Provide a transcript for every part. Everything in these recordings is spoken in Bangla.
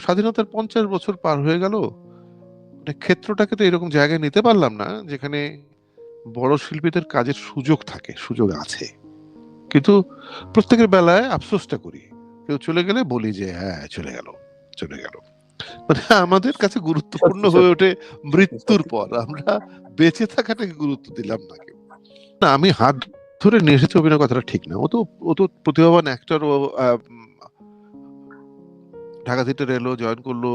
স্বাধীনতার 50 বছর পার হয়ে গেল, মানে ক্ষেত্রটাকে তো এরকম জায়গায় নিতে পারলাম না যেখানে বড় শিল্পীদের কাজের সুযোগ থাকে, সুযোগ আছে। কিন্তু প্রত্যেকের বেলায় আফসোসটা করি, কেউ চলে গেলে বলি যে হ্যাঁ চলে গেল, চলে গেল। মানে আমাদের কাছে গুরুত্বপূর্ণ সত্যি হয়ে সত্যি ওঠে সত্যি মৃত্যুর সত্যি পর, আমরা বেঁচে থাকাটাকে গুরুত্ব দিলাম না কেউ। না, আমি হাত ধরে নিয়ে এসেছি অভিনয় কথাটা ঠিক না। ও তো প্রতিভাবান অ্যাক্টর। ও ঢাকা থিয়েটারে এলো, জয়েন করলো,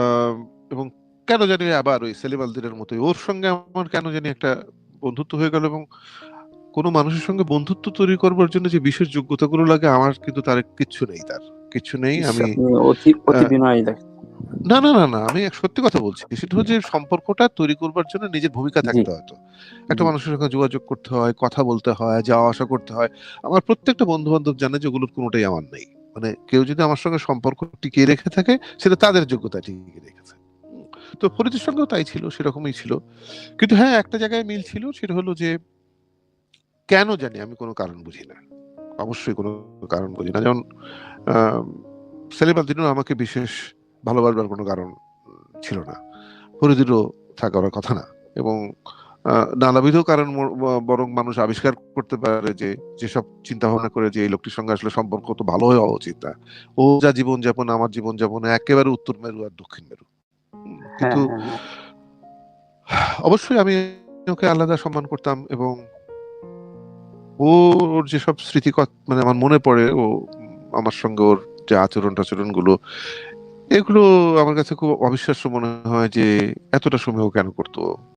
আহ, এবং কেন জানি আবার ওই সেলিম আলদিনের মতোই ওর সঙ্গে আমার কেন জানি একটা বন্ধুত্ব হয়ে গেল। এবং কোনো মানুষের সঙ্গে বন্ধুত্ব তৈরি করবার জন্য যে বিশেষ যোগ্যতাগুলো লাগে আমার কিন্তু তার কিচ্ছু নেই, তার কিচ্ছু নেই। ইস, আমি আপনি অতি অতি আহ, বিনয়ী দেখেন। না না না না, আমি এক সত্যি কথা বলছি। সেটা হচ্ছে সম্পর্কটা তৈরি করবার জন্য নিজের ভূমিকা জি থাকতে হয়তো, একটা জি। মানুষের সঙ্গে যোগাযোগ করতে হয়, কথা বলতে হয়, যাওয়া আসা করতে হয়। আমার প্রত্যেকটা বন্ধু বান্ধব জানে যে ওগুলোর কোনোটাই আমার নেই। মানে কেউ যদি আমার সঙ্গে সম্পর্ক টিকিয়ে রেখে থাকে, সেটা তাদের যোগ্যতা টিকিয়ে রেখেছে। উম, তো ফরিদের সঙ্গেও তাই ছিল, সেরকমই ছিল। কিন্তু হ্যাঁ, একটা জায়গায় মিল ছিল, সেটা হলো যে কেন জানি আমি কোনো কারণ বুঝি না, অবশ্যই কোনো কারণ বুঝি না। যেমন আহ সেলিম আলদিনও আমাকে বিশেষ ভালোবাসবার কোনো কারণ ছিল না, ফরিদেরও থাকার কথা না। এবং নানাবিধ কারণ বরং মানুষ আবিষ্কার করতে পারে যে যেসব চিন্তা ভাবনা করে যে এই লোকটির সঙ্গে আসলে সম্পর্ক তো ভালো হওয়া উচিত না, ও যা জীবন যাপন, আমার জীবন যাপন একেবারে উত্তর মেরু আর দক্ষিণ মেরু। হ্যাঁ কিন্তু হ্যাঁ হ্যাঁ। অবশ্যই আমি ওকে আলাদা সম্মান করতাম। এবং ওর যেসব স্মৃতি মানে আমার মনে পড়ে, ও আমার সঙ্গে ওর যে আচরণ টাচরণ গুলো, এগুলো আমার কাছে খুব অবিশ্বাস্য মনে হয় যে এতটা সময় ও কেন করতো।